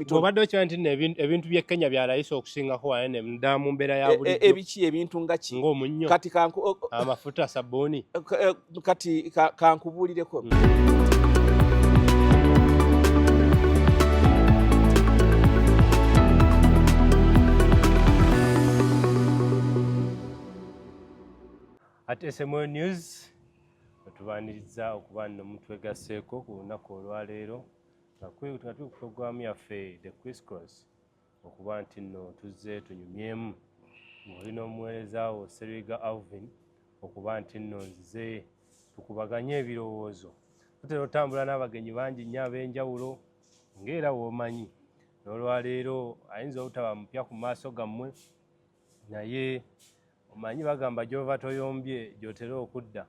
Bw'obadde okimanyi nti ebintu by'e Kenya byalayisa okusingako wane ddala mu mbeera ya bulijjo. Ebiki ebintu nga ki? Ng'omunnyo, kati amafuta, sabbuuni. Kati kankubuulireko. Ate SMO News tubaniriza okuba nno mutwegasseeko ku lunaku olwaleero nga tuli ku puroguramu yaffe The Criss-Cross okuba nti nno tuzze tunyumyemu ng'olina omuweereza wo Seriga Alvin okuba nti nno nzize tukubaganye ebirowoozo. Tutera otambula n'abagenyi bangi nnyo ab'enjawulo ng'era w'omanyi n'olwaleero ayinza obutaba mupya ku maaso gammwe naye omanyi bagamba gy'ova toyombye gy'otera okudda.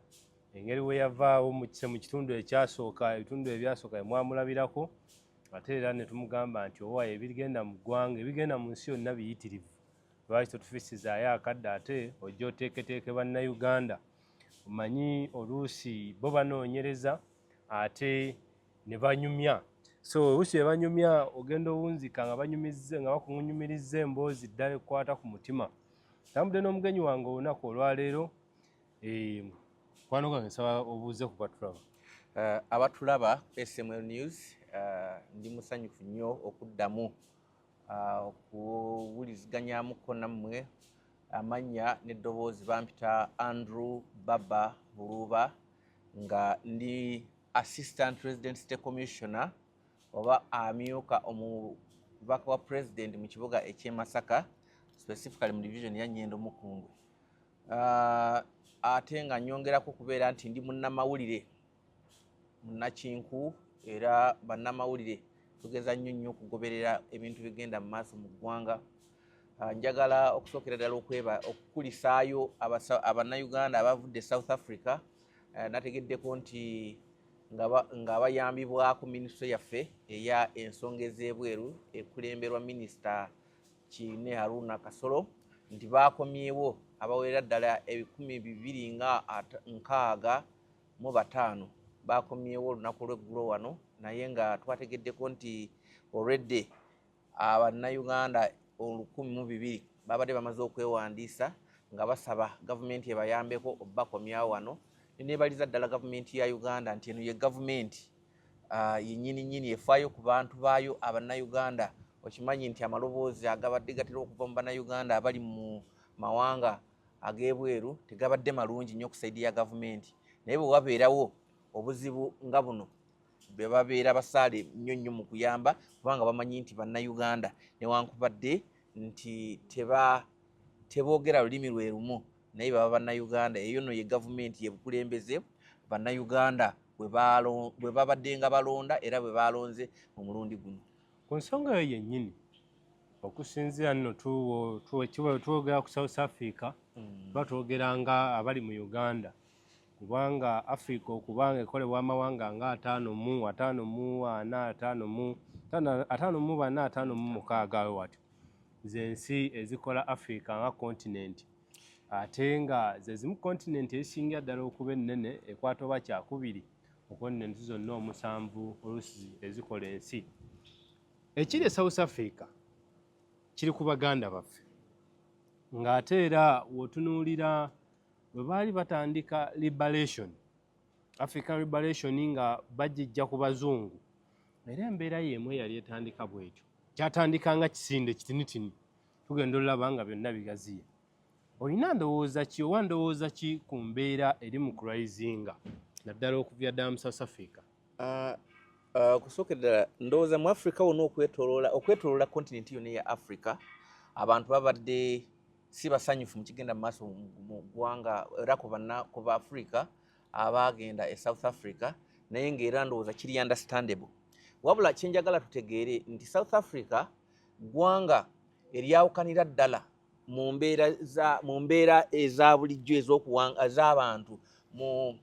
Engeri we yavaawo mu kitundu ekyasooka, ebitundu ebyasooka mwamulabirako, ate era ne tumugamba nti owaayo ebigenda mu ggwanga, ebigenda mu nsi yonna biyitirivu. Lwaki totufisizaayo akadde ate ojja oteeketeeke bannayuganda. Omanyi oluusi bo banoonyereza ate ne banyumya. So oluusi ne banyumya ogenda owunzika nga bakunyumirizza emboozi ddala ekwata ku mutima. Tambudde n'omugenyi wange olunaku olwaleero, kwano gange nsaba obuuze ku batulaba. Abatulaba SML News, ndi musanyufu nnyo okuddamu okuwuliziganyaamuko nammwe. Amannya n'eddoboozi bampita Andrew Baba Buluba nga ndi Assistant Resident State Commissioner oba amyuka omubaka wa President mu kibuga eky'e Masaka, specifically mu division ya Nyendo Mukungwe. Ate nga nyongerako kubeera nti ndi munnamawulire munnakinku era bannamawulire tugeza nnyo okugoberera ebintu bigenda mu maaso mu ggwanga. Njagala okusookera ddala okukulisaayo abannayuganda abavudde South Africa. Nategeddeko nti nga bayambibwako minisitule yaffe eya ensonga ez'ebweru ekulemberwa minisita Kiine Haruna Kasolo nti baakomyewo abawerera ddala 265 baakomyewo olunaku lw'eggulo wano, naye nga twategeddeko nti already abannayuganda 1,200 babadde bamaze okwewandiisa nga basaba gavumenti ebayambeko obbakomyawo wano. Neebaliza ddala gavumenti ya Uganda nti eno ye gavumenti yennyini efaayo ku bantu baayo abannayuganda. Okimanyi nti amaloboozi agabadde gatera okuva mu bannayuganda abali mu mawanga ag'ebweru tegabadde malungi nnyo ku saidi ya gavumenti, naye bwe wabeerawo obuzibu nga buno be babeera basaale nnyo mu kuyamba kubanga bamanyi nti bannayuganda newankubadde nti teboogera lulimi lwe lumu naye baba bannayuganda. Eyo nno ye gavumenti ye bukulembeze bannayuganda bwe babadde nga balonda era bwe balonze mu mulundi guno. Ku nsonga eyo yennyini okusinziira nno twogera ku South Africa tuba twogera nga abali mu Uganda kubanga Africa okubanga ekolebwa amawanga nga 54 watyo ze nsi ezikola Africa nga continent, ate nga ze zimu continent ezisingira ddala okuba ennene ekwata oba kyakubiri mu continent zonna 7 oluusi ezikola ensi. Ekiri South Africa kiri ku baganda baffe ng'ate era w'otunuulira bwe baali batandika liberation, African liberation nga bagijja ku bazungu, era embeera y'emu yali etandika bw'ekyo. Kyatandika nga kisinde kitinitini, tugenda olaba nga byonna bigaziya. Olina ndowooza ki oba ndowooza ki ku mbeera eri mu kurisinga naddala okuva ddala mu South Africa? Kusookedde ndowooza mu Africa wonna okwetooloola kontinenti yonna eya Africa abantu babadde si basanyufu mu kigenda mu maaso mu ggwanga era ku Baafrika abaagenda e South Africa, naye ng'era ndowooza kiri understandable. Wabula kyenjagala tutegeere nti South Africa ggwanga eryawukanira ddala mu mbeera eza bulijjo ez'abantu mu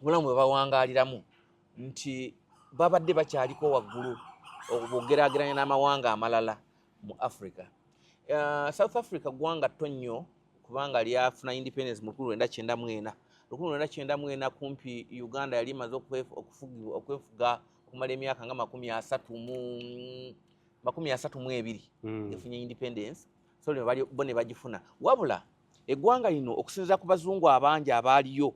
bulamu bwe bawangaaliramu nti babadde bakyaliko waggulu okugeraageranya n'amawanga amalala mu Africa. South Africa ggwanga tto nnyo kubanga lyafuna independence mu 1994. 1994 kumpi Uganda yali imaze okwefuga okumala emyaka nga 32 efunye independence so bo ne bagifuna wabula eggwanga lino okusinziira ku bazungu abangi abaaliyo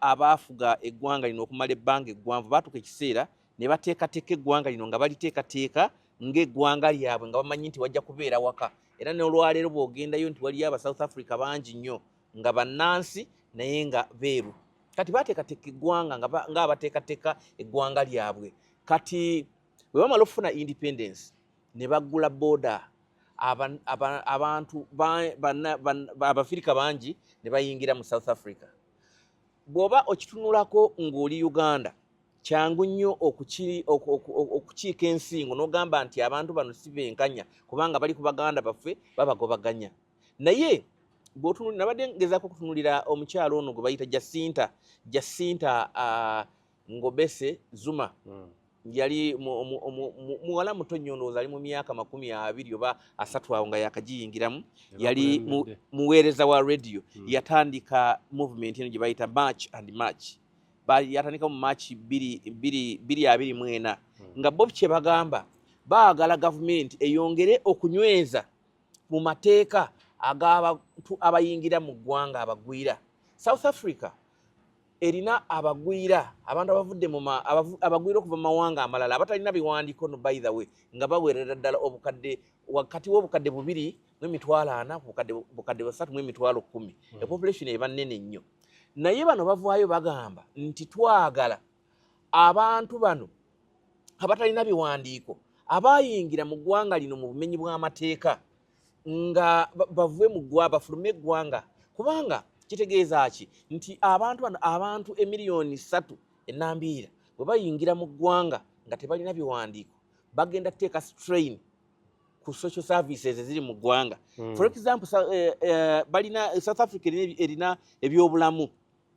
abaafuga eggwanga lino okumala ebbanga eggwanvu baatuka ekiseera ne bateekateeka eggwanga lino nga baliteekateeka ng'eggwanga lyabwe nga bamanyi nti wajja kubeera waka era n'olwaleero bw'ogendayo nti waliyo aba South Africa bangi nnyo nga bannansi naye nga beeru kati bateekateeka eggwanga ng'abateekateeka eggwanga lyabwe kati bwe bamala okufuna independence ne baggula booda abantu abafirika bangi ne bayingira mu South Africa bw'oba okitunulako ng'oli Uganda kyangu nnyo okukiika ensingo n'ogamba nti abantu bano si benkanya kubanga bali ku baganda baffe babagobaganya naye nabadde ngezaako okutunulira omukyalo ono gwe bayita Jacinta Ngobese Zuma yali muwala muto nnyo ndowooza ali mu myaka 20 oba 30 awo nga yakagiyingiramu yali muweereza wa radio yatandika movement eno gye bayita March and March yatandika mu March 2024 nga bo kye bagamba baagala gavumenti eyongere okunyweza mu mateeka ag'abantu abayingira mu ggwanga abagwira South Africa erina abagwira abantu abavudde abagwira okuva mu mawanga amalala abatalina biwandiiko no by the way nga baweerera ddala wakati w'obukadde 2.4 bukadde 3.10 population eba nnene nnyo naye bano bavaayo bagamba nti twagala abantu bano abatalina biwandiiko abayingira mu ggwanga lino mu bumenyi bw'amateeka nga bavuye mu bafulume eggwanga kubanga kitegeeza ki nti abantu emiliyoni 3 enambiira bwe bayingira mu ggwanga nga tebalina biwandiiko bagenda kuteeka strain ku social services eziri mu ggwanga for example South Africa erina ebyobulamu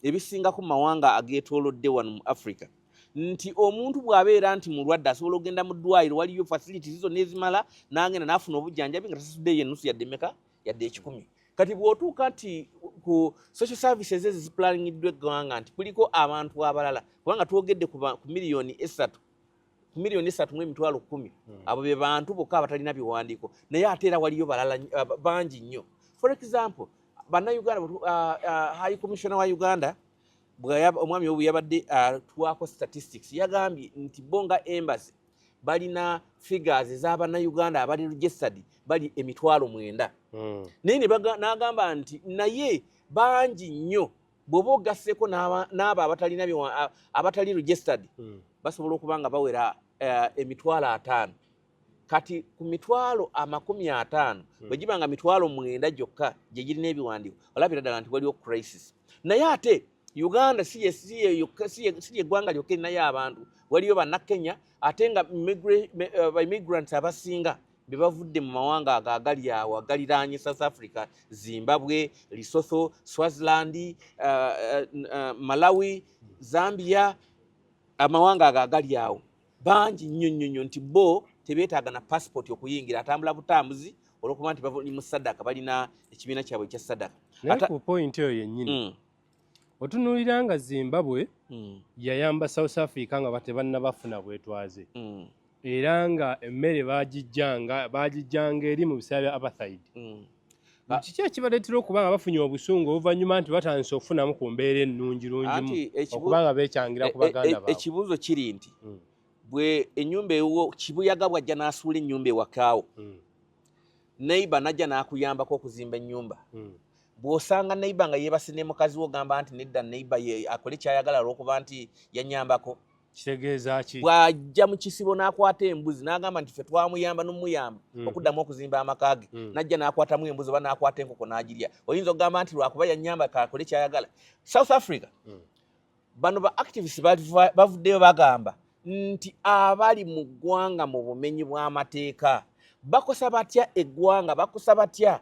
ebisingaku mu mawanga ageetoolodde wano mu Africa nti omuntu bw'abeera nti mulwadde asobola okugenda mu ddwaliro waliyo facilities zonna ezimala n'agenda n'afuna obujjanjabi nga tasasuddeyo ennusu yadde meka yadde 10 kati bw'otuuka nti ku social services ezo ziplaningiddwa eggwanga nti kuliko abantu abalala kubanga twogedde ku miliyoni 3 3.10 abo be bantu bokka abatalina biwandiiko naye ate era waliyo balala bangi nnyo for example bannayuganda high commissioner wa Uganda omwami obu yabadde tuwaako statistics yagambye nti bonga embassy balina figures ez'abannayuganda abali registered bali 9,000 naye n'agamba nti naye bangi nnyo bw'oba ogasseeko n'abo abatali registered basobola okuba nga bawera 5,000 kati ku 50,000 bwe giba nga 9,000 gyokka gye girina ebiwandiiko olabira ddala nti waliwo crisis naye ate Uganda si eggwanga lyokka erinayo abantu waliyo bannakenya ate nga immigrants abasinga be bavudde mu mawanga ago agali awo agaliraanye South Africa Zimbabwe Lesotho Swaziland Malawi Zambia amawanga ago agali awo bangi nnyo nti bo tebeetaaga na passport okuyingira atambula butambuzi olwokuba nti bali mu sadaka balina ekibiina kyabwe ekya sadaka naye ku point eyo yennyini otunuulira nga Zimbabwe yayamba South Africa nga tebanna bafuna bwetwaze era nga emmere baagijjanga eri mu biseera bya apartheid kiki ekibaleetera okuba nga bafunye obusungu oluvannyuma nti batandise okufunamu ku mbeera ennungirungimu okuba nga beekyangira ku baganda baabwe ekibuuzo kiri nti bwe ennyumba ewo kibuyaga bwajja n'asuula ennyumba ewakaawo neighbor najja n'akuyambako okuzimba ennyumba bw'osanga neighbor nga yeebase ne mukazi wo ogamba nti nedda neighbor akole kyayagala olw'okuba nti yanyambako kitegeeza ki bw'ajja mu kisibo n'akwata embuzi n'agamba nti ffe twamuyamba n'omuyamba okuddamu okuzimba amaka ge najja n'akwatamu embuzi oba n'akwata enkoko n'agirya oyinza okugamba nti lwakuba yanyamba kakole kyayagala South Africa bano ba activists bavuddeyo bagamba nti abali mu ggwanga mu bumenyi bw'amateeka bakosa batya eggwanga bakosa batya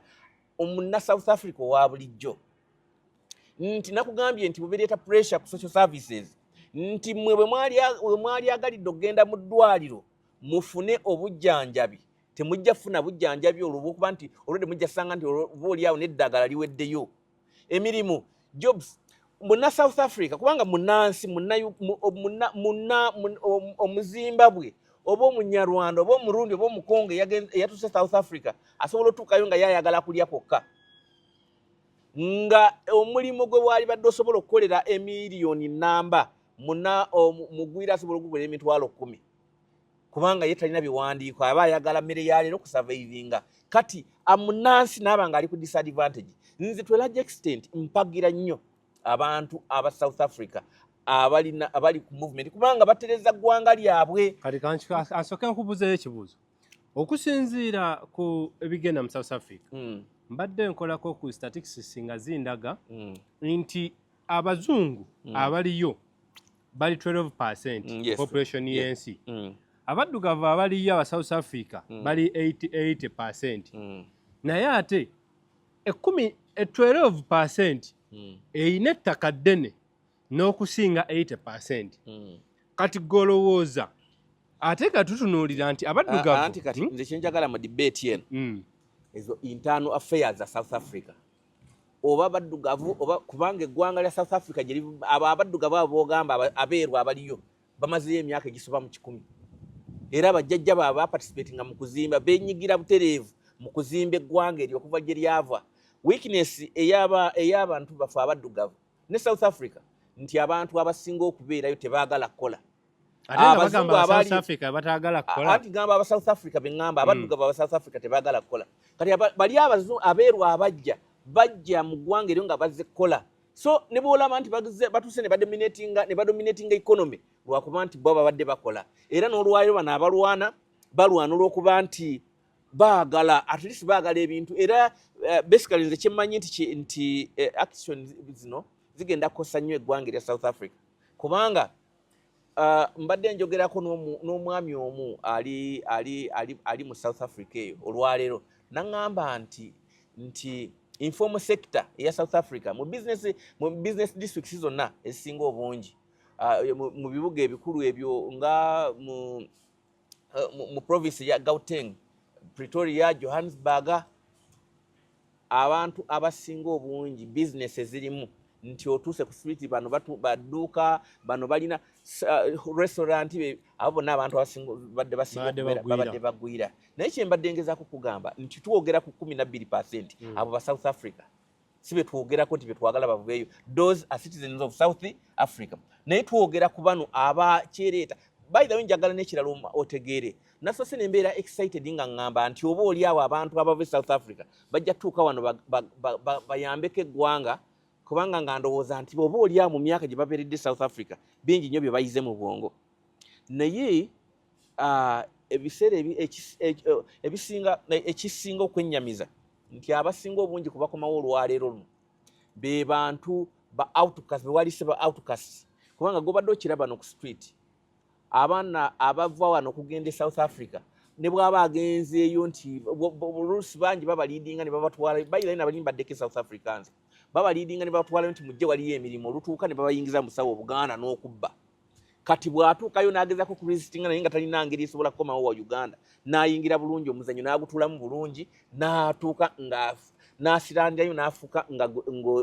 omunna South Africa owa bulijjo nti nakugambye nti bubireeta pressure ku social services nti mwe bwe mwali agalidde okugenda mu ddwaliro mufune obujjanjabi temujja kufuna bujjanjabi olwo bwokuba nti olwedde mujja kusanga nti oba oliawo n'eddagala liweddeyo emirimu jobs muna South Africa kubanga munansi omuzimbabwe oba omunyarwanda oba omurundi oba omukonge yatuse South Africa asobola otuukayo nga yayagala kulya kwokka nga omulimu gwe wali badde osobola okukolera emiliyoni namba mugwira asobola okukolera emitwalo 10 kubanga ye talina biwandiiko aba ayagala mmere ya leero kusurvivinga kati amunansi n'aba nga ali ku disadvantage nze to a large extent mpagira nnyo abantu aba South Africa abali ku movement kubanga batereza ggwanga lyabwe kati ansooke nkubuzeeyo ekibuuzo okusinziira ku ebigenda mu South Africa mbadde nkolako ku statistics nga zindaga nti abazungu abaliyo bali 12% population y'ensi abaddugavu abaliyo aba South Africa bali 88% naye ate 12% eyina ettaka ddene n'okusinga 80% kati golowooza ate katutunuulira nti abaddugavu anti kati nze kyenjagala mu debate eno ezo internal affairs za South Africa oba baddugavu oba kubanga eggwanga lya South Africa abaddugavu abo boogamba abeeru abaliyo bamazeyo emyaka egisoba mu 10 era abajjajja baaba participatinga mu kuzimba benyigira butereevu mu kuzimba eggwanga eryo okuva gye lyava weakness ey'abantu bafe abaddugavu ne South Africa nti abantu abasinga okubeerayo tebaagala kukola abazungu abali South Africa batagala kukola anti gamba aba South Africa bengamba abaddugavu aba South Africa tebaagala kukola kati bali abazungu abeeru bajja mu ggwanga eryo nga bazze kukola so ne boolaba nti batuse ne badominatinga economy lwakuba nti bo babadde bakola era n'olwaliro bano balwana olw'okuba nti baagala at least baagala ebintu era basically nze kyemmanyi nti action zino zigenda kukosa nnyo eggwanga erya South Africa kubanga mbadde njogerako n'omwami omu ali mu South Africa eyo olwaleero naŋŋamba nti informal sector eya South Africa mu business districts zonna ezisinga obungi mu bibuga ebikulu ebyo nga mu province ya Gauteng, Pretoria, Johannesburg abantu abasinga obungi business ezirimu nti otuuse ku street bano badduuka bano balina restaurant abo bonna abantu badde bagwira naye kyembadde ngezaako kugamba nti twogera ku 12% abo ba South Africa si be twogerako nti betwagala bavubeeyo those are citizens of South Africa naye twogera ku bano abakyereeta by the way njagala n'ekirala otegeere nasose nembeera excited nga ngamba nti oba oli awo abantu abava South Africa bajja tuuka wano bayambeko eggwanga kubanga nga ndowooza nti oba oli awo mu myaka gye babeeredde South Africa bingi nnyo bye bayize mu bwongo naye ebiseera ekisinga okwennyamiza nti abasinga obungi kubakomawo olwaleero luno be bantu ba outcast be walise ba outcast kubanga gobadde okiraba no ku street abaana abava wano okugenda South Africa ne bw'aba agenzeeyo nti oluusi bangi babaliidinga ne babatwala bayira n'abali baddeko South Africans babaliidinga ne babatwalayo nti mujje waliyo emirimu olutuuka ne babayingiza mu sawo Buganda n'okubba kati bw'atuukayo n'agezako ku resistinga naye nga talina ngeri esobola kukomawo wa Uganda n'ayingira bulungi omuzannyo n'agutulamu bulungi n'atuuka n'asirandirayo n'afuuka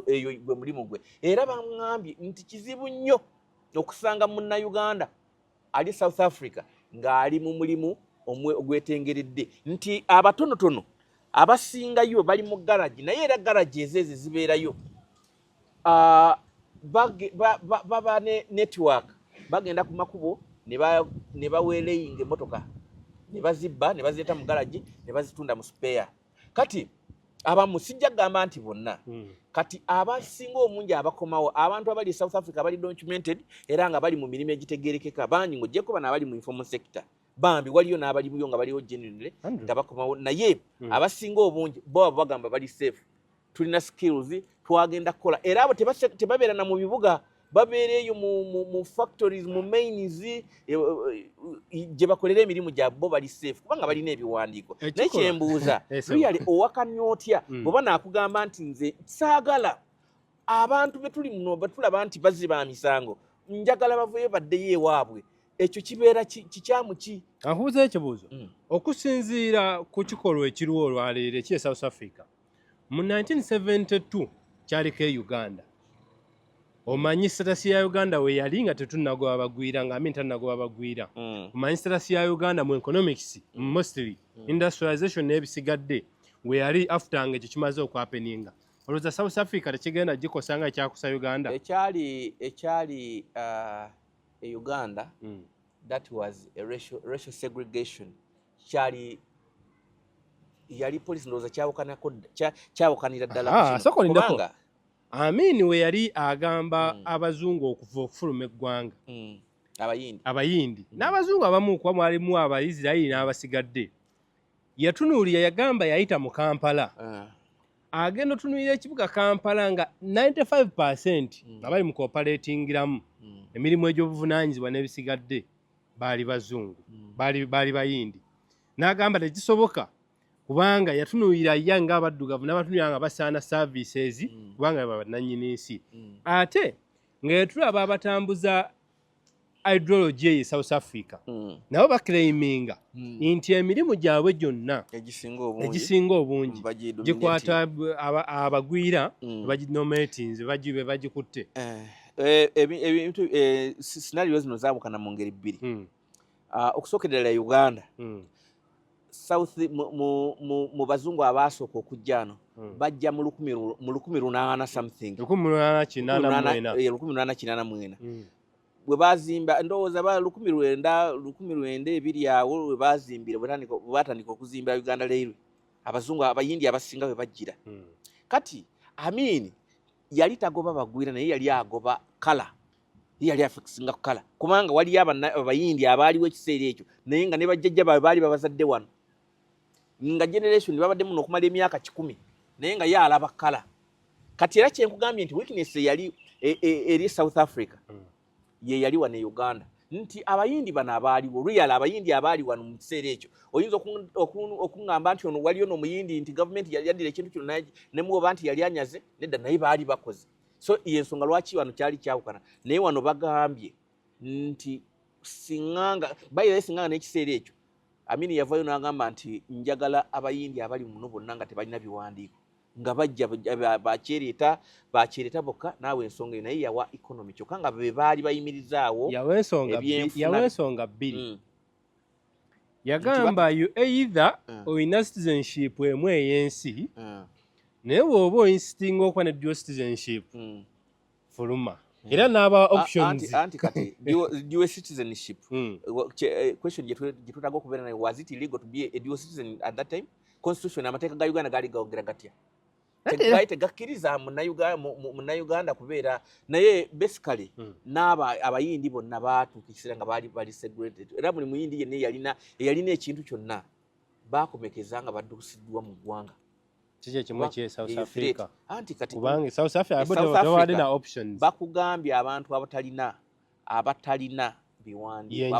eyo gwe mulimu gwe era bamwambye nti kizibu nnyo okusanga munnayuganda ali South Africa ng'ali mu mulimu ogwetengeredde nti abatonotono abasingayo bali mu garagi naye era garagi ezo zibeerayo baba ne network bagenda ku makubo ne baweereyinga emmotoka ne bazibba ne bazireeta mu garagi ne bazitunda mu spare kati abamu sijja kugamba nti bonna kati abasinga omungi abakomawo abantu abali South Africa bali documented era nga bali mu mirimu egitegeerekeka bangi ng'ogyeko bano abali mu informal sector bambi waliyo n'abalimuyo nga baliwo genuinely nga bakomawo naye abasinga obungi bo bagamba bali safe tulina skills twagenda kukola era abo tebabeera na mu bibuga babeereeyo mu factories mu mines gye bakolera emirimu gyabwe bo bali safe kubanga balina ebiwandiiko naye kyembuuza really owakanya otya bw'oba naakugamba nti nze saagala abantu betuli muno betulaba nti baziba misango njagala baveeyo baddeyo ewaabwe ekyo kibeera kikyamu ki ankubuza ekibuuzo okusinziira ku kikolwa ekiriwo olwaleero ekye South Africa mu 1972 kyaliko e Uganda omanyi status ya Uganda we yali nga tetunnagoba bagwira nga amin tannagoba bagwira omanyi status ya Uganda mu economics mostly industrialization n'ebisigadde we yali after nga ekyo kimaze okwapeninga olowooza South Africa tekigenda gikosanga ekyakusa Uganda ekyali e Uganda that was a racial segregation yali police ndowooza kyawukanira ddala kubanga Amin we yali agamba abazungu okuva okufuluma eggwanga abayindi n'abazungu abamu kuba mwalimu Abaisirairi n'abasigadde yatunuulira yagamba yayita mu Kampala agenda otunuulira ekibuga Kampala nga 95% nga bali mu cooperatingiramu emirimu egy'obuvunaanyizibwa n'ebisigadde baali bazungu baali bayindi n'agamba tekisoboka kubanga yatunuulira ye nga abaddugavu n'abatunuulira nga basaana services kubanga bannannyini nsi ate nga yetulaba abatambuza ideology ye South Africa nabo bakleiminga nti emirimu gyabwe gyonna egisinga obungi gikwata abagwira baginominatinze bagikutte scenario zino zaabukana mu ngeri bbiri okusookerera Uganda South mu bazungu abaasooka okujja ano bajja mu 1800 something 1894 bwe bazimba ndowooza ba 1900 ebiri awo bwe bazimbire bwe batandika okuzimba Uganda Railway abazungu abayindi abasinga bwe bajjira kati Amin yali tagoba bagwira naye yali agoba kala yali afikisinga kala kubanga wali abayindi abaaliwo ekiseera ekyo naye nga ne bajjajja baali babazadde wano nga generation babadde muno okumala emyaka 10 naye nga yalaba kala kati era kyenkugambye nti weakness yali eri South Africa ye yali wane Uganda nti abayindi bana abaaliwo real abayindi abaali wano mu kiseera ekyo oyinza okungamba nti ono waliyo n'omuyindi nti government yali yaddira ekintu kino ne muwoba nti yali anyaze nedda naye baali bakoze so yensonga lwaki wano kyali kyawukana naye wano bagambye nti singanga bayira singanga n'ekiseera ekyo Amin yavayo n'agamba nti njagala abayindi abali muno bonna nga tebalina biwandiiko nga bajja bakyereta bokka naawe ensonga eyo naye yawa economy kyokka nga be baali bayimirizaawo yawa ensonga bbiri yagamba you either oyina citizenship emu ey'ensi naye bw'oba oyinsitinga okuba ne dual citizenship fuluma era n'aba options anti kati dual citizenship question gyetwetaaga okubeera nayo was it illegal to be a dual citizen at that time constitution amateeka ga Uganda gaali gawogera gatya tegakkiriza munnayuganda kubeera naye basically abayindi bonna baatuukisira nga bali segregated era buli muyindi yenna eyalina ekintu kyonna baakomekeza nga baddusiddwa mu ggwanga kiki ekimu kye South Africa anti kati kubanga South Africa tewali na options bakugambye abantu abatalina biwandiiko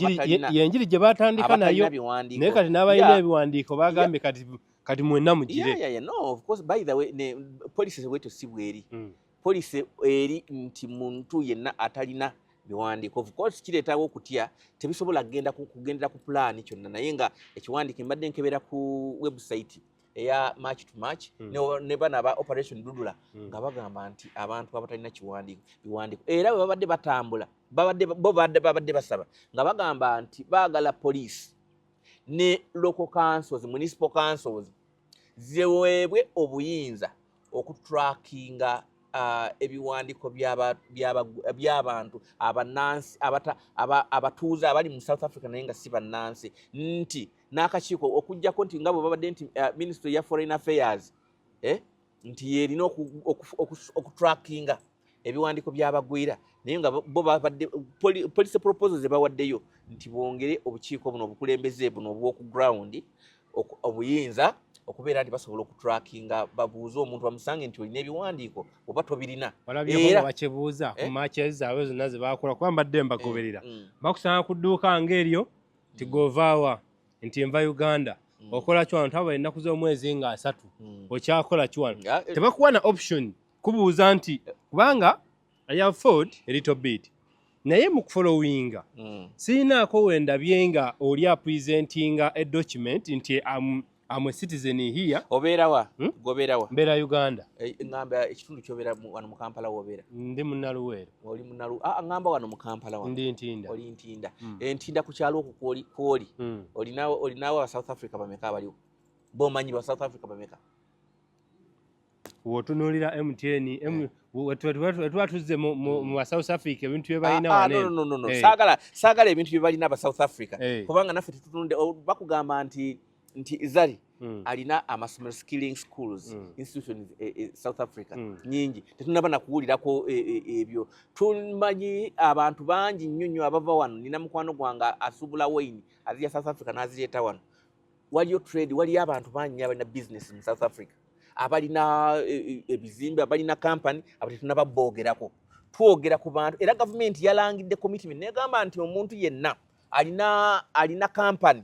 yenjiri gye batandika nayo naye kati n'abalina ebiwandiiko bagambye kati mwenna mugire no of course by the way police wetu si bweri police eri nti muntu yenna atalina biwandiiko of course kireetawo okutya tebisobola kugendera ku plan kyonna naye nga ekiwandiiko mbadde nkebera ku website eya March to March ne bana ba Operation Dudula nga bagamba nti abantu abatalina biwandiiko era bwe babadde batambula babadde basaba nga bagamba nti baagala police ne local councils municipal councils ziweebwe obuyinza okutrackinga ebiwandiiko by'abantu abannansi abatuuze abali mu South Africa naye nga si bannansi nti n'akakiiko okuggyako nti nga bwe babadde nti Ministry ya Foreign Affairs nti yerina okutrackinga ebiwandiiko by'abagwira naye nga bo babadde police proposals ebawaddeyo nti bongere obukiiko buno obukulembeze buno obw'oku ground obuyinza okubeera nti basobola okutrackinga babuuze omuntu bamusange nti olina ebiwandiiko oba tobirina era bakibuuza ku matches zaabwe zonna ze baakola kuba mbadde mbagoberera bakusanga ku dduuka ng'eryo nti govaawa nti enva Uganda okola kiwano taba ennaku z'omwezi nga 3 okyakola kiwano tebakuwa na option kubuuza nti kubanga I afford a little bit naye mu kufollowinga sirinaako wendabye nga oli apresentinga a document nti I'm a citizen here. Obeera wa? Gobeera wa? Mbeera Uganda. Ngamba ekitundu ky'obeera wano mu Kampala w'obeera? Ndi Munnaluweero. Oli Munnaluweero. Ngamba wano mu Kampala wano. Ndi Ntinda. Oli Ntinda. Ntinda ku kyalo okwo kw'oli. Olinawo aba South Africa bameka abaliwo? B'omanyi ba South Africa bameka? Wotunuulira MTN wetuba tuzze mu South Africa ebintu bye balina wane. No. Saagala ebintu bye balina aba South Africa. Kubanga naffe tetutunde bakugamba nti Zari alina amasomero skilling schools institutions South Africa nyingi tetunaba nakuwulirako ebyo. Tumanyi abantu bangi nnyo abava wano. Nina mukwano gwanga asubula wayini azija South Africa n'azireeta wano. Waliyo trade, waliyo abantu bangi abalina business mu South Africa, abalina ebizimbe, abalina company, abali tunababoogerako. Twogera ku bantu era government yalangidde commitment negamba nti omuntu yenna alina company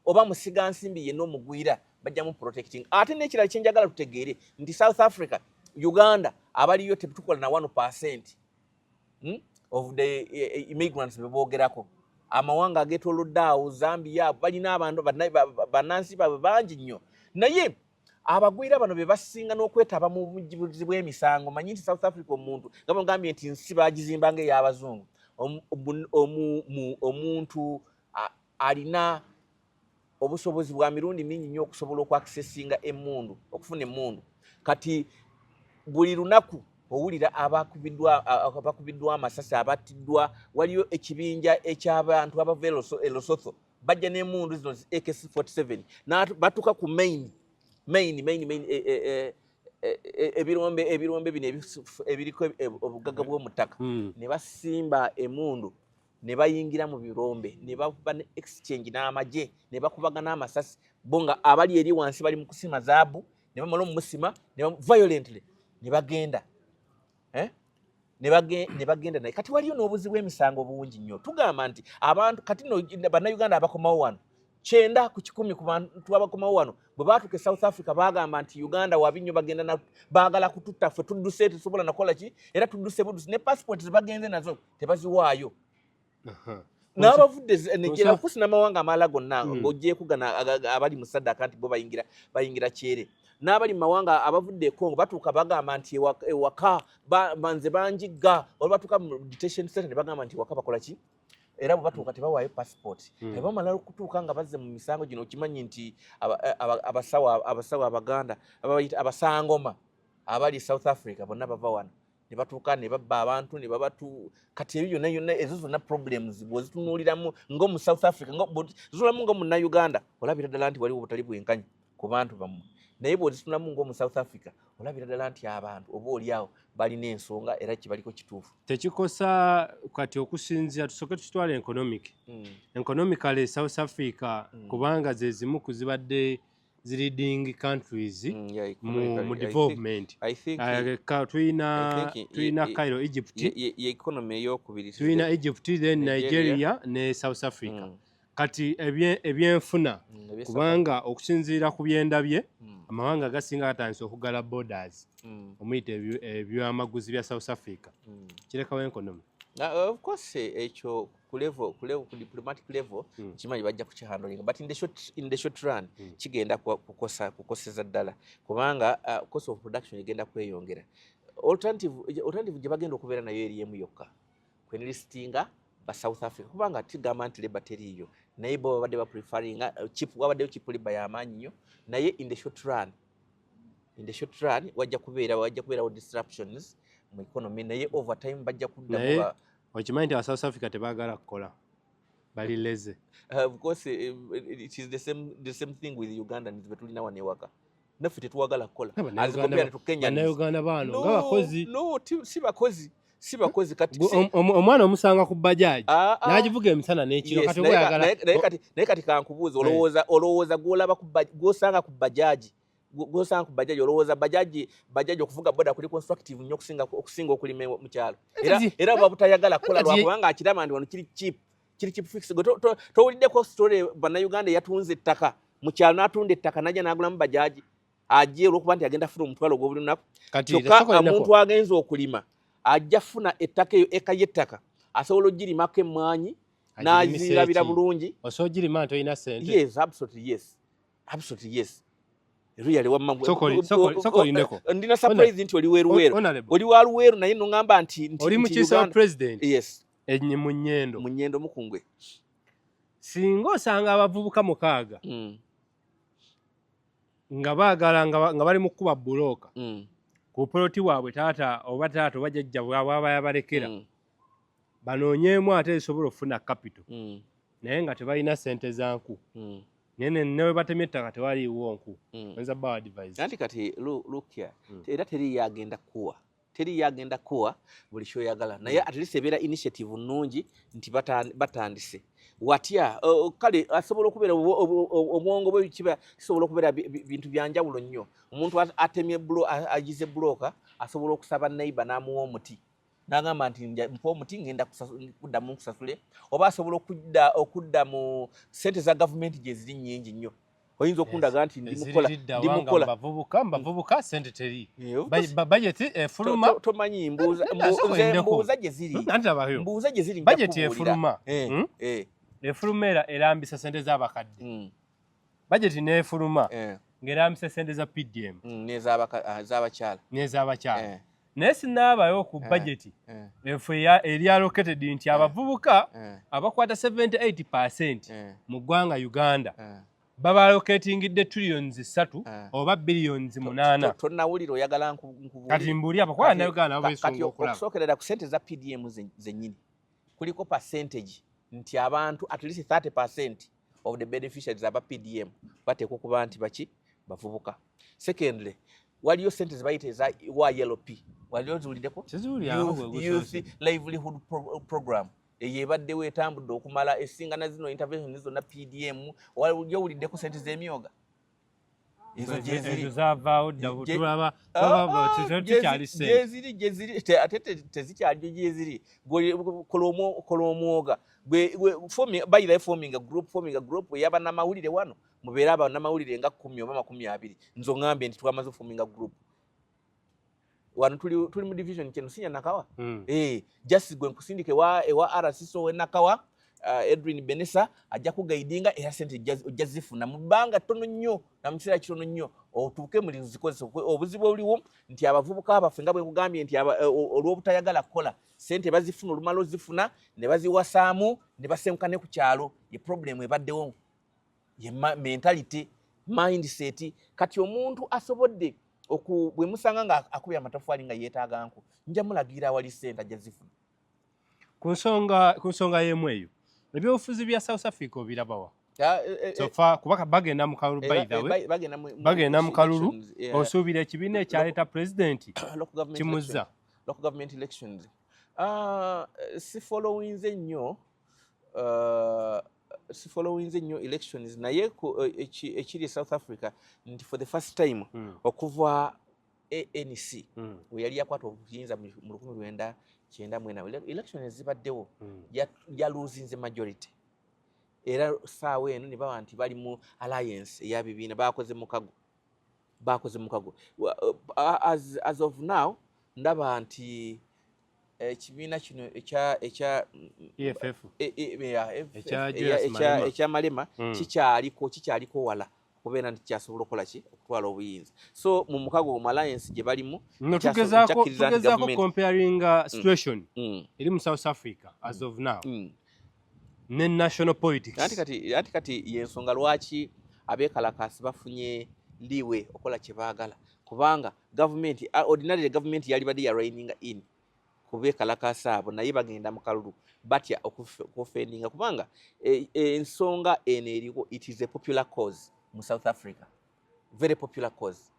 oba musiga nsimbi yenna omugwira bajja mu protecting. Ate n'ekirala kye njagala tutegeere nti South Africa, Uganda abaliyo tetukola na 1% of the immigrants beboogerako. Amawanga ageetolodde awo Zambia balina abantu bannansi baabwe bangi nnyo, naye abagwira bano be basinga n'okwetaba mu bujulizi bw'emisango. Manyi nti South Africa omuntu nga bangambye nti nsi baagizimbanga ey'abazungu. Omuntu alina obusobozi bwa mirundi mingi nnyo okusobola okwakisesinga emmundu, okufuna emmundu. Kati buli lunaku owulira abakubiddwa amasasi, abattiddwa. Waliyo ekibinja eky'abantu abava e Lesotho bajja n'emmundu zino AK-47 batuuka ku main ebirombe bino ebiriko obugagga bw'omuttaka ne basimba emmundu ne bayingira mu birombe ne baba ne exchange n'amagye ne bakubagana amasasi bo nga abali eri wansi bali mu kusima zaabu ne bamala omusima ne violently ne bagenda ne bagenda naye. Kati waliyo n'obuzi bw'emisango bungi nnyo. Tugamba nti abantu kati no bannayuganda abakomawo wano 9 ku 10 ku bantu abakomawo wano bwe baatuuka e South Africa bagamba nti Uganda wabi nnyo bagenda baagala kututta ffe tudduse tusobola nakola ki era tudduse budusi ne passport zebagenze nazo tebaziwaayo. N'abavudde nekera kusina amawanga amalala gonna ng'oggyeko gana abali mu Sadaka nti bo bayingira kyere. N'abali mu mawanga abavudde e Congo batuuka bagamba nti ewaka banze banjigga, olwo batuuka mu detention center ne bagamba nti ewaka bakola ki era bwe batuuka tebawaayo passport. Tebamala okutuuka nga bazze mu misango gino. Okimanyi nti abasawo Abaganda abasangoma abali South Africa bonna bava wano ne batuuka ne babba abantu ne babatu. Kati ebyo yonna ezo zonna problems bw'ozitunuuliramu ng'omu South Africa zitulamu ng'omu Uganda olabira ddala nti waliwo obutali bwenkanyi ku bantu bammwe, naye bw'ozitunamu ng'omu South Africa olabira ddala nti abantu oba oliawo balina ensonga era kibaliko kituufu. Tekikosa kati okusinzira tusooke tukitwala economically South Africa kubanga ze zimu ku zibadde leading countries mu development. Tulina Cairo, Egypt, tulina Egypt, then Nigeria ne South Africa. Kati ebyenfuna kubanga okusinziira ku byendabye amawanga gasinga gatandise okugala borders omuyita ebyamaguzi bya South Africa kirekawo economy. Of course ekyo ku diplomatic level kimanyi bajja kukihandlinga, but in the short run kigenda kukoseza ddala kubanga cost of production egenda kweyongera. Alternative gye bagenda okubeera nayo eri emu yokka kwenlistinga ba South Africa kubanga tigamba nti labor teriiyo, naye bo babadde bapreferringa wabaddeyo cheap labor y'amaanyi nnyo, naye in the short run wajja kubeerawo disruptions mu economy, naye over time bajja kuddamu. Okimanyi nti aba South Africa tebaagala kukola, bali leze. Of course it is the same thing with Ugandans betulina wano ewaka. Naffe tetuwagala kukola Bannayuganda baano nga bakozi. No, si bakozi kati omwana omusanga ku bajaji n'agivuga emisana n'ekiro kati oyagala. Naye kati kankubuuza, olowooza gw'osanga ku bajaji olowooza bajaji okuvuga boda kuli constructive nnyo okusinga okulima mu kyalo era babutayagala kukola lwakubanga akiraba nti wano kiri cheap fix. Towuliddeko story bannayuganda yatunze ettaka mu kyalo n'atunda ettaka najja n'agulamu bajaji ajje olw'okuba nti agenda funa omutwalo gw'obuli lunaku. Kyokka omuntu agenza okulima ajja funa ettaka eyo eka y'ettaka asobola ogirimako emmwanyi n'azirabira bulungi. Osobola ogirima nti olina ssente? Yes, absolutely yes. really wamma sokoli ndeko ndina surprise nti oli weruweru oli waluweru naye nongamba nti oli mukiisa wa president yes enye munyendo mukungwe singa osanga abavubuka mukaaga nga baagala nga bali mu kuba buloka ku poloti waabwe taata oba bajjajja bwaba yabalekera banoonyeemu ate esobola okufuna capital naye nga tebalina sente za nku nene newe batemye ettaka tewaliiwo nku oyinza bba advise anti kati look here era teri yagenda kuwa buli kyoyagala naye at least ebeera initiative nnungi nti batandise watya kale asobola okubeera obwongo bwe kiba kisobola okubeera bintu byanjawulo nnyo omuntu atemye agize buloka asobola okusaba neighbor n'amuwa omuti n'agamba nti mpa omuti ngenda kuddamu nkusasule oba asobola okudda mu sente za gavumenti gye ziri nnyingi nnyo oyinza okundaga nti ndimukola mbavubuka sente teri bajeti efuluma tomanyi mbuuza gye ziri bajeti efuluma efuluma erambisa sente z'abakadde bajeti n'efuluma ng'erambisa sente za PDM n'ez'abakyala naye sinaabayo ku bajeti efu eri allocated nti abavubuka abakwata 78% mu ggwanga Uganda baba allocatingidde trillions 3 oba billions 8 tonnawulira oyagala kati mbuli abakwala na Uganda babesonga okulaba okusookerera ku sente za PDM zennyini kuliko percentage nti abantu at least 30% of the beneficiaries aba PDM bateekwa okuba nti baki bavubuka. Secondly, waliyo sente zibayita eza YLP waliyo ziwuliddeko youth livelihood program eyebaddewo etambudde okumala esingana zino intervention zonna PDM waliyo wuliddeko sente z'emyoga ezo zavaawo tulaba gyeziri ate tezikyaliyo gyeziri kola omwoga bayirayo forming a group ey'abannamawulire wano mubeera abannamawulire nga 10 oba 20 nzo ŋŋambye nti twamaze oforminga group wano tuli mu division kino sinya nakawa just gwe nkusindike ewa RCSO we nakawa Edwin Benessa ajja kugaidinga era sente ojja zifuna mu bbanga ttono nnyo na mu kiseera kitono nnyo otuuke muli zikozesa obuzibu obuliwo nti abavubuka abaffe nga bwe nkugambye nti olw'obutayagala kukola sente bazifuna olumala ozifuna ne baziwasaamu ne basenguka ne ku kyalo ye problem ebaddewo ye mentality mindset kati omuntu asobodde bwe musanga nga akubye amatafaali nga yeetaaga nku nja mulagira awali sente ajja zifuna ku nsonga y'emu eyo ebyobufuzi bya South Africa obirabawa kuba bagenda mu kalulu bagenda mu kalulu osuubira ekibiina ekyaleeta pulezidenti kimuzza local government elections si followinze nnyo elections naye ekiri South Africa nti for the first time okuva ANC we yali yakwata obuyinza mu 1994 elections zibaddewo yaluzinze majority era saawa eno ne baba nti bali mu alliance eyabibiina bakoze mukago as of now ndaba nti ekibiina kino ekyamalema kikyaliko wala kubeera nti kyasobola okukola ki okutwala obuyinza so mu mukago mu alliance gye balimu tugezaako comparinga situation eri mu South Africa as of now ne national politics anti kati yensonga lwaki abeekalakaasi bafunye liwe okola kye baagala kubanga ordinarily government yali badde ya reining in kubeekalakaasi abo naye bagenda mu kalulu batya okufendinga kubanga ensonga eno eriko it is a popular cause mu South Africa very popular cause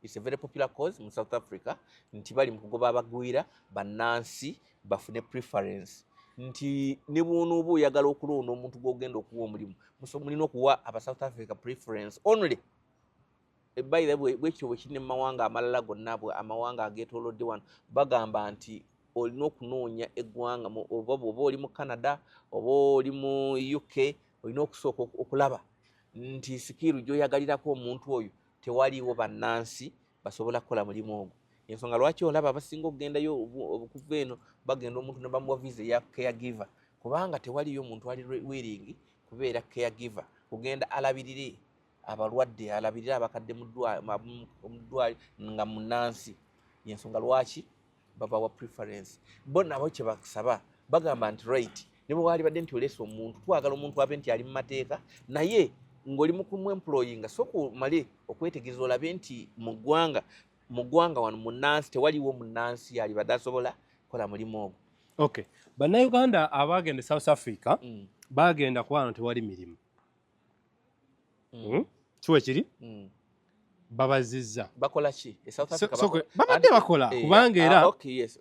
it's a very popular cause mu South Africa nti bali mu kugoba abagwira bannansi bafune preference nti ne bw'onooba oyagala okulonda omuntu gw'ogenda okuwa omulimu mulina okuwa aba South Africa preference only by the way bwekyo bwe kiri mu mawanga amalala gonna amawanga ageetoolodde wano bagamba nti olina okunoonya eggwanga oba oli mu Canada oba oli mu UK olina okusooka okulaba nti sikiru gy'oyagalirako omuntu oyo tewaliiwo bannansi basobola kukola mulimu ogwo ensonga lwaki olaba abasinga okugendayo okuva eno bagenda omuntu ne bamuwa visa eya caregiver kubanga tewaliyo omuntu ali willing kubeera caregiver kugenda alabirire abalwadde alabirira abakadde mu ddwaliro nga munnansi yensonga lwaki babawa preference bo nabo kye basaba bagamba nti right ne bwe walibadde nti oleese omuntu twagala omuntu abe nti ali mu mateeka naye ng'oli mu kumwemployinga sooka omale okwetegereza olabe nti mu ggwanga wano munnansi tewaliwo munnansi alibadde asobola kola mulimu ogwo. Okay, bannayuganda abaagenda South Africa baagenda kuba wano tewali mirimu kiwe kiri babazizza bakola ki South Africa babadde bakola kubanga era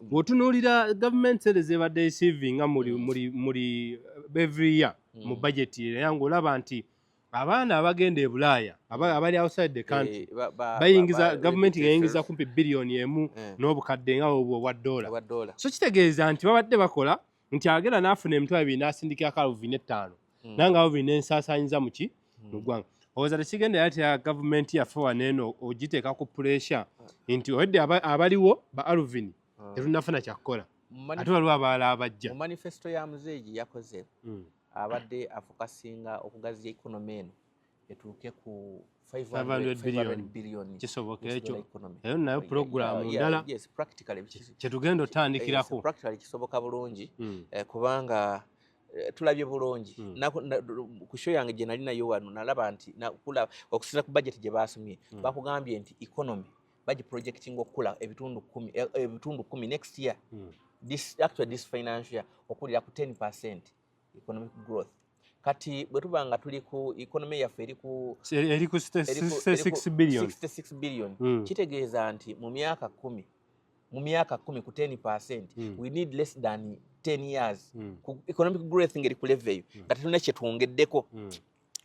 bw'otunuulira government service ebadde receiving nga muri every year mu budget era ng'olaba nti abaana abagenda e Bulaaya abali outside the country bayingiza government yayingiza kumpi billioni emu n'obukadde nga obwo obwa dola so kitegeeza nti babadde bakola nti agenda n'afuna emitwalo ebiri n'asindikira Calvin 5 nanga abo bine ensaasaanyiza mu ggwanga oza tekigenda yatya gavumenti yaffe waneeno ogiteeka ku pressure nti odde abaliwo ba Alvin tetunnafuna kyakukola ate waliwo abalala abajja mu manifesto ya muzeegi yakoze abadde afokasinga okugaziya ekonomi eno etuuke ku 500 billion kisoboka ekyo eyo nayo programu ndala kyetugenda otandikirako kisoboka bulungi kubanga tulabye bulungi ku show yange gye nali nayo wano nalaba nti okusinza ku budget gye basomye bakugambye nti economy bagiprojecting okukula ebitundu 10 next year this financial year okulira ku 10% economic growth kati bwe tuba nga tuli ku economy yaffe eri ku 66 billion kitegeeza nti mu myaka 10 ku 10% we need less than 10 years ku economic growth ngeri ku level eyo nga tetulina kyetwongeddeko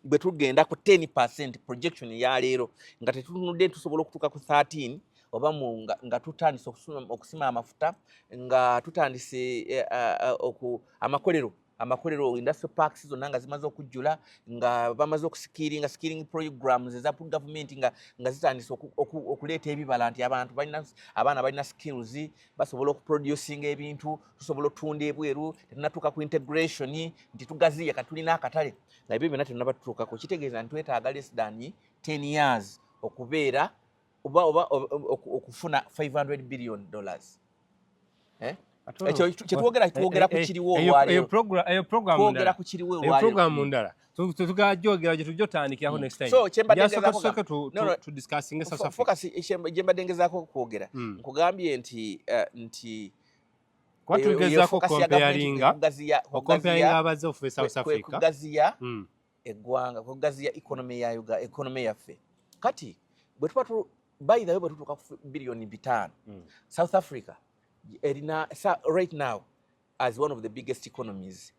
bwe tugenda ku 10% projection ya leero nga tetunudde tusobola okutuuka ku 13 oba nga tutandise okusima amafuta nga tutandise amakolero industrial parks zonna nga zimaze okujjula nga bamaze okusikiringa skilling programs eza government nga zitandise okuleeta ebibala nti abaana balina skills basobola okuproducing ebintu tusobola otunda ebweru tetunatuuka ku integration nti tugaziya katulina akatale nga ebyo byonna tetunaba tutuukako kitegeeza nti twetaaga less than 10 years okubeera oba okufuna $500 billion kyetwogera ku kiriwo olwaleero twogera ku kiriwo olwaleero programu ndala tugajogera gye tujotandikirako next time so kyembadde to discussing South Africa focus gye mbadde ngezaako okwogera nkugambye nti kwatugezaako comparinga abazze okuva South Africa kugaziya eggwanga kugaziya economy yaffe kati bwe tuba by the way bwe tutuuka ku billioni 5 South Africa erina right now as one of the biggest economies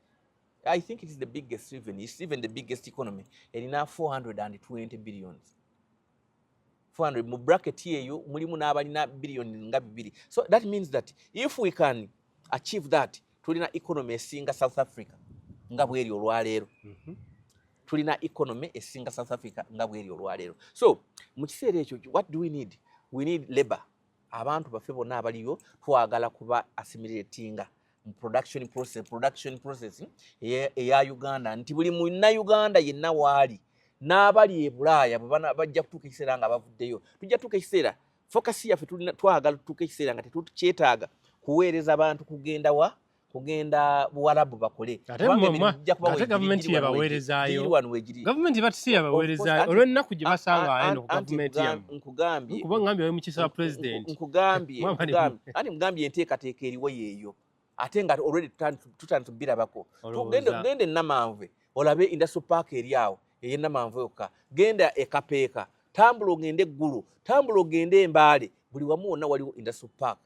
I think it is the biggest it's even the biggest economy erina 420 billions 400 mu bracket yeyo mulimu n'abalina billion nga 2 so that means that if we can achieve that tulina economy esinga South Africa nga bweri olwaleero tulina economy esinga South Africa nga bweri olwaleero so mu kiseera ekyo what do we need labor abantu baffe bonna abaliyo twagala kuba assimilatinga mu production process eya Uganda nti buli munnayuganda yenna waali n'abali e Bulaaya bajja kutuuka ekiseera nga bavuddeyo tujja tutuuka ekiseera focus yaffe twagala tutuuka ekiseera nga tetukyetaaga kuweereza abantu kugenda Buwarabu bakole ate gavumenti yabaweerezaayo gavumenti batisi yabaweerezaayo olw'ennaku gye basanga eno ku gavumenti nkugambye kuba ngambye mu kisa president nkugambye enteekateeka eriwo yeeyo ate nga already tutandise birabako tugende Namanve olabe industrial park eri awo ey'Namanve yokka genda ekapeeka tambula ogende eggulu tambula ogende Embaale buli wamu wonna waliwo industrial park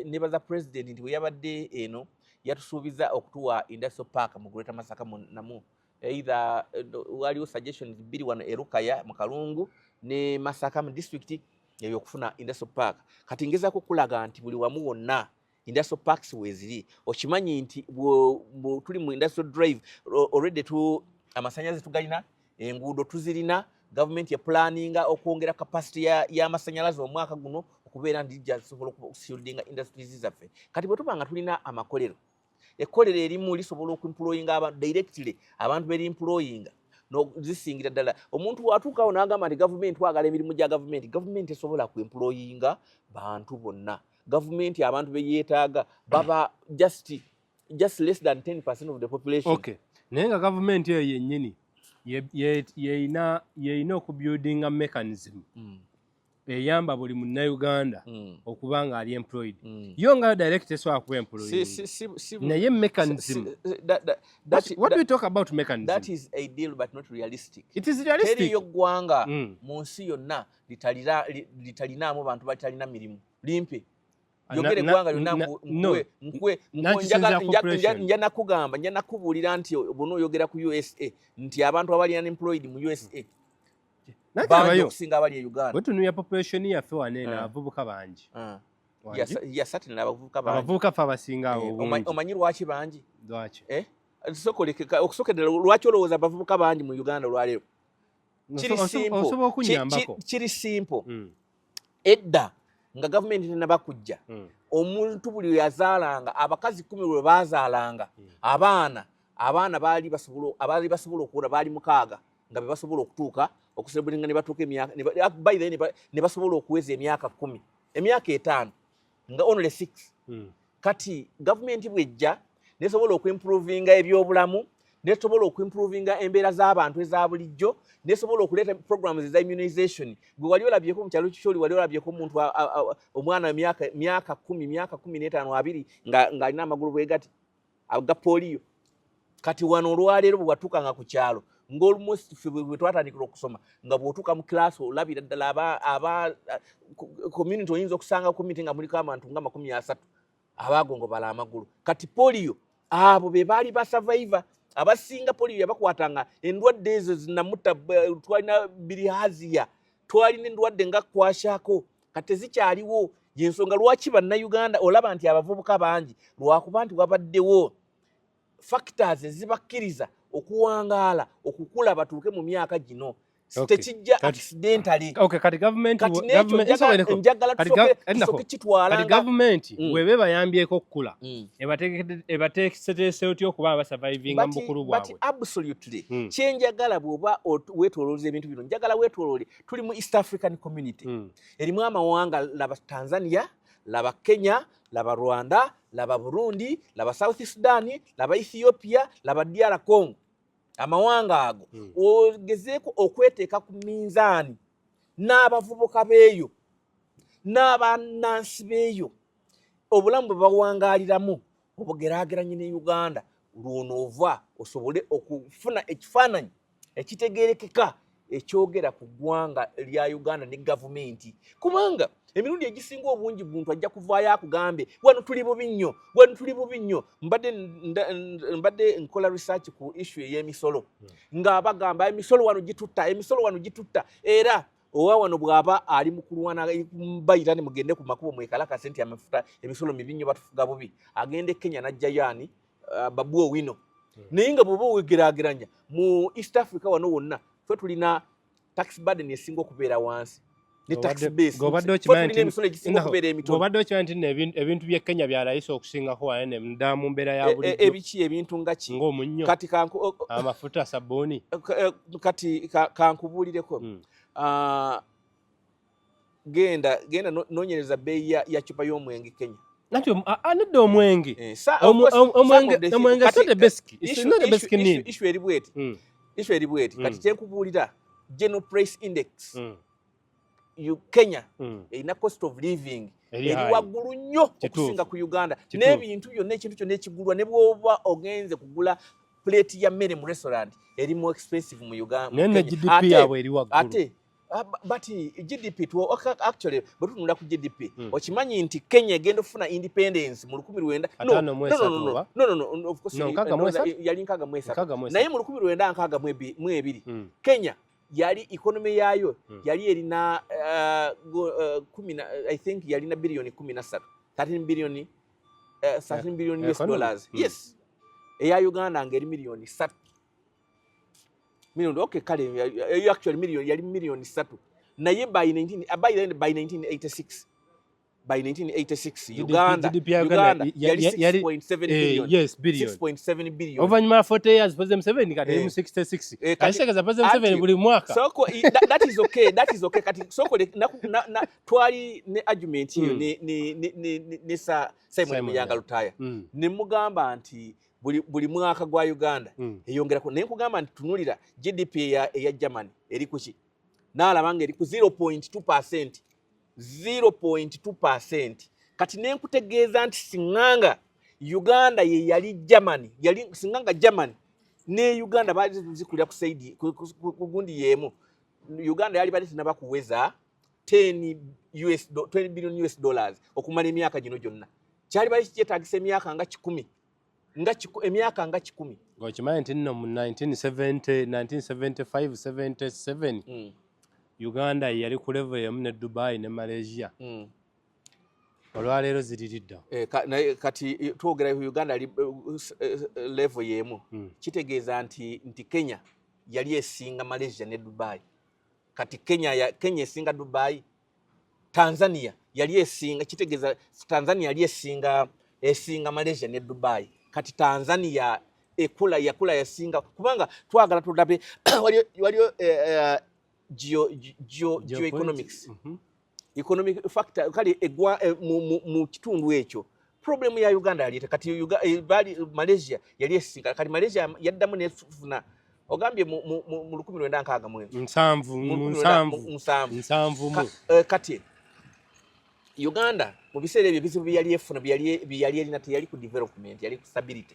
nebaza president nti bwe yabadde eno yatusuubiza okutuwa industrial park mu Greater Masaka namu either waliwo suggestions bbiri wano Erukaya mu Kalungu ne Masaka mu district ey'okufuna industrial park kati ngezaako okulaga nti buli wamu wonna industrial parks weeziri okimanyi nti tuli mu industrial drive already amasannyalaze tugalina enguudo tuzirina government ya planninga okwongera capacity y'amasannyalaze omwaka guno okubeera nti jasobola okushieldinga industries zaffe kati bwe tuba nga tulina amakolero ekkolero erimu lisobola okuemployinga abantu directly abantu beri employinga no zisingira ddala omuntu atuukawo n'agamba nti gavumenti wagala emirimu gya gavumenti esobola ku employinga bantu bonna gavumenti abantu beyeetaaga baba just less than 10% of the population. Okay. Naye nga gavumenti eyo yennyini yeina okubuildinga mechanism eyamba buli munnayuganda okuba nga ali employed. Yo nga direct esobola kuba employed. Naye mechanism. What do we talk about mechanism? That is ideal but not realistic. It is realistic. Teri yoggwanga mu nsi yonna litalinaamu bantu batalina mirimu. Limpe. Yogere gwanga nja nakugamba nja nakubuulira nti buno oyogera ku USA nti abantu abali unemployed mu USA bangi okusinga abali e Uganda. Wetunuya population yaffe waneena abavubuka bangi. Certainly abavubuka bangi. Abavubuka ffe abasinga abo. Omanyi lwaki bangi? Lwaki? Okusokedera lwaki olowooza abavubuka bangi mu Uganda olwaleero? Kiri simple. Edda nga gavumenti tenaba kujja omuntu buli yazaalanga abakazi 10 lwe baazaalanga abaana baali basobola okuwona baali 6 nga be basobola okutuuka okusebulinga ne batuuka emyaka by then ne basobola okuweza emyaka 10 emyaka 5 nga only 6 kati gavumenti bwejja nesobola okuimprovinga ebyobulamu nesobola okuimprovinga embeera z'abantu eza bulijjo nesobola okuleeta programs eza immunization gwe wali olabyeko mu kyalo kikyoli wali olabyeko omuntu omwana myaka 10 myaka 15 2 nga alina amagulu bwegati aga polio kati wano olwaleero bwe watuukanga ku kyalo ng'almost bwe twatandikira okusoma nga bw'otuuka mu class olabira ddala aba community oyinza okusanga community nga muliko abantu nga 30 abaagongobala amagulu kati polio abo be baali basurvivor abasinga polio yabakwatanga endwadde ezo zinamutta twalina bilharzia twalina endwadde nga kwashako kati zikyaliwo yensonga lwaki bannayuganda olaba nti abavubuka bangi lwakuba nti wabaddewo factors ezibakkiriza okuwangaala okukula batuuke mu myaka gino tekijja accidentally. Okay, kati government webe bayambyeko okukula ebateeseteese otya okuba basurvivinga mu bukulu bwabwe. But absolutely kyenjagala bw'oba weetoolooza ebintu bino njagala weetooloole tuli mu East African community erimu amawanga laba Tanzania laba Kenya laba Rwanda laba Burundi laba South Sudan laba Ethiopia laba DR Congo. Amawanga ago ogezeeko okweteeka ku minzaani n'abavubuka beeyo n'abannansi beeyo obulamu bwe bawangaaliramu obugeraageranye ne Uganda lw'onoova osobole okufuna ekifaananyi ekitegeerekeka ekyogera ku ggwanga lya Uganda ne gavumenti kubanga emirundi egisinga obungi muntu ajja kuvaayo akugambe wano tuli bubi nnyo mbadde nkola research ku issue ey'emisolo ng'abagamba emisolo wano gitutta era owa wano bw'aba ali mu kulwana bayita ne mugende ku makubo mwekalakase nti amafuta emisolo mibi nnyo batufuga bubi agende Kenya n'ajjayo ani Babu Owino naye nga bw'oba wegeraageranya mu East Africa wano wonna ffe tulina tax burden esinga okubeera wansi ne tax base gobadde okimanyi nti ebintu bye Kenya byalayisa okusingako wane nda mu mbeera ya bulijjo ebiki ebintu nga ki ng'omunnyo kati amafuta sabbuuni kati kankubuulireko genda noonyereza bbeeyi ya cupa y'omwenge Kenya nakyo anedda omwenge omwenge so the basic it's not the basic need issue eri bweti kati kyenkubuulira general price index Kenya erina cost of living eri waggulu nnyo okusinga ku Uganda n'ebintu byonna ekintu kyonna ekigulwa ne bw'oba ogenze kugula plate ya mmere mu restaurant eri more expensive mu Uganda ne GDP yabwe eri waggulu ate but GDP actually but tunula ku GDP okimanyi nti Kenya egenda ofuna independence mu 1900 no of course yali nkaga mwesa naye mu 1962 Kenya yali economy yayo yali erina I think yali na bilioni 13 13 billion US dollars yes eya Uganda ngeri milioni 3 milioni okay kale actually milioni yali milioni 3 naye by 1986 by 1986 Uganda yali 6.7 billion. Yes, billion. 6.7 billion. Ovanyuma 40 years President Museveni kati mu 66. Kashaka President Museveni buli mwaka. Soko that is okay. That is okay. Kati soko na twali ne argument hiyo ne Simon Muyanga Lutaya. Ne mugamba nti buli mwaka gwa Uganda eyongerako ne nkugamba nti tunulira GDP ya Germany eri kuki nalabanga eri ku 0.2%. 0.2%. Kati ne nkutegeeza nti singanga Uganda ye yali Germany singanga Germany ne Uganda baali zikulira kusaidi kugundi yemu Uganda yali bali tinaba kuweza 20 billion US dollars okumala emyaka gino gyonna kyali bali kyetagisa emyaka nga 10 emyaka nga 10 ngokimanyi nti nno mu 1975-77 Uganda yali ku level yamu ne Dubai ne Malaysia olwaleero ziriridda kati twogera Uganda level yemu kitegeeza nti Kenya yali esinga Malaysia ne Dubai kati Kenya esinga Dubai Tanzania yali esinga kitegeeza Tanzania yali esinga Malaysia ne Dubai kati Tanzania yakula yasinga kubanga twagala tulabe waliyo geoeconomics economic factor kali mu kitundu ekyo problem ya Uganda yali kati bali Malaysia yali esinga kati Malaysia yaddamu nefuna ogambye mu 1967 kati Uganda mu biseera ebyo bizibu byali efuna byali erina teyali ku development yali ku stability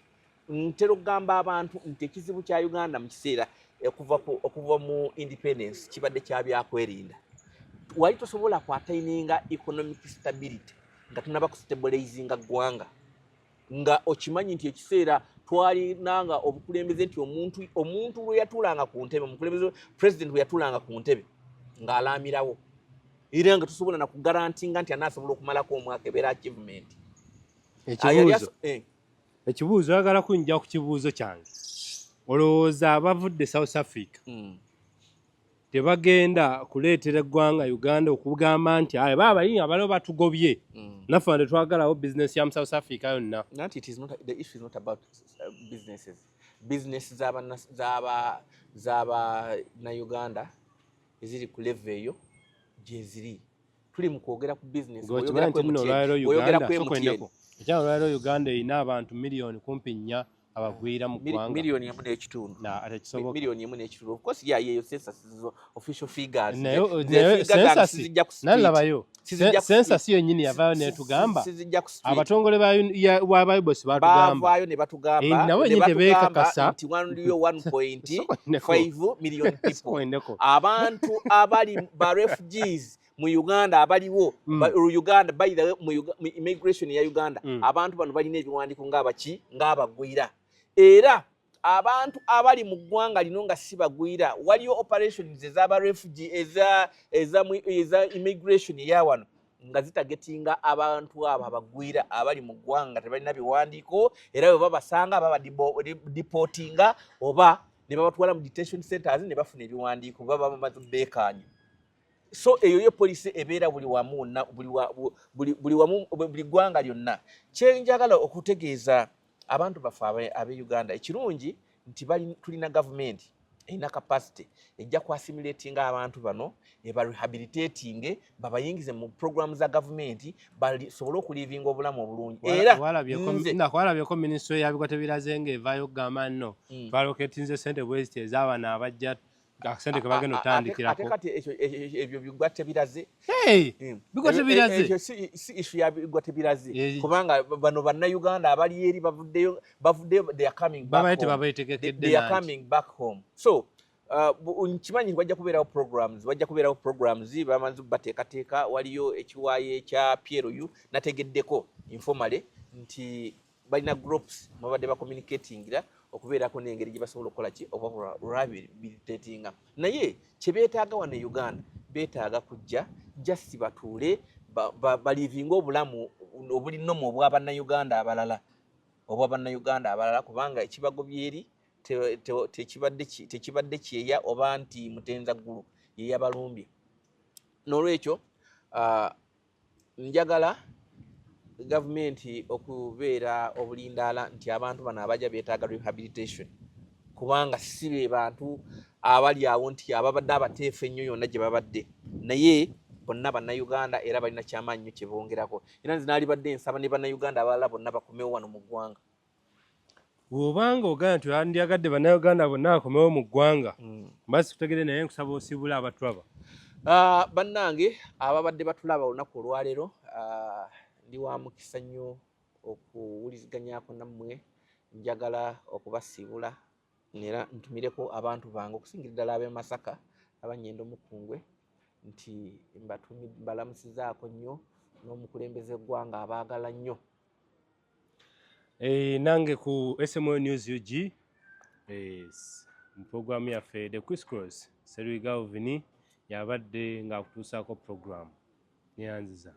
ntero gamba abantu nti ekizibu kya Uganda mu kiseera okuva mu independence kibadde kyabyakwerinda wali tosobola kwataininga economic stability nga tunaba kustabilizinga gwanga nga okimanyi nti ekiseera twali nanga obukulembeze nti omuntu lwe yatulanga ku ntebe omukulembeze president lwe yatulanga ku ntebe ng'alaamirawo era nga tusobola na kugarantinga nti anasobola okumalako omwaka ebeera achievement ekibuuzo ayagala kunjja ku kibuuzo kyange olowooza abavudde South Africa tebagenda kuleetera eggwanga Uganda okugamba nti baabayi abalo batugobye naffe netwagalawo business ya South Africa yonna the issue is not about business zaba na Uganda eziri ku level eyo jeziri tuli mu kwogera ku business oyogera ku Uganda ina abantu milioni kumpi 4 abagwira mu kwanga milioni emu n'ekitundu milioni emu n'ekitundu of course yeyo census official figures nalabayo census yennyini yavayo netugamba abatongole ba Bible batugamba ne batugamba nawe nyine tebeekakasa nti waliyo 1.5 million people abantu abali ba refugees mu Uganda abaliwo Uganda by the way mu immigration ya Uganda abantu bano balina ebiwandiiko ng'abagwira era abantu abali mu ggwanga lino nga sibagwira waliyo operations ez'aba refugee eza immigration ya wano nga zitagetinga abantu abo abagwira abali mu ggwanga tebalina biwandiiko era bwe babasanga baba deportinga oba ne babatwala mu detention centers ne bafuna ebiwandiiko baba bamaze beekaanyo so eyo ye police ebeera buli ggwanga lyonna kyenjagala okutegeeza abantu baffe abe Uganda ekirungi nti tulina government erina capacity ejja kuassimilatinga abantu bano eba rehabilitating babayingize mu program za government basobole okulivinga obulamu obulungi era nakwalabyeko ministry yabikwate biraze ng'evaayo okugamba nno twaloketinze sente bweziti ez'abaana abajja akasente kebagenda otandikirako kati ebyo bigwatte biraze bigwatte biraze si issue ya bigwatte biraze kubanga bano banna Uganda abali eri bavuddeyo they are coming back they are coming back home so nkimanyi wajja kubeerawo programs bamaze bateekateeka waliyo ekiwaayo ekya PLU nategeddeko informale nti balina groups mwabadde bacommunicatingira okubeerako n'engeri gye basobola okukola ki oba rehabilitatinga naye kye beetaaga wano e Uganda beetaaga kujja just batuule balivinga obulamu obuli nnomu obw'abannayuganda abalala kubanga ekibagobye eri tekibadde kyeya oba nti mutenza ggulu yeyabalumbye n'olwekyo njagala gavumenti okubeera obulindaala nti abantu bano abajja beetaaga rehabilitation kubanga si be bantu abali awo nti ababadde abateefu ennyo yonna gye babadde naye bonna bannayuganda era balina kyamaanyi nnyo kye bongerako era nze naalibadde nsaba ne bannayuganda abalala bonna bakomewo wano mu ggwanga. Bw'obanga ogamba nti wandyagadde bannayuganda bonna bakomewo mu ggwanga mbasi tutegere naye nkusaba osibula abatulaba. Bannange ababadde batulaba olunaku olwaleero ndi wa mukisa nnyo okuwuliziganyaako nammwe njagala okubasiibula era ntumireko abantu bange okusingira ddala ab'e Masaka abanyendo mukungwe nti mbalamusizaako nnyo n'omukulembeze eggwanga abaagala nnyo. Nange ku SMO News UG mu programu yaffe The Crisscross Seruiga Ovini yabadde ng'akutuusaako programu neyanziza.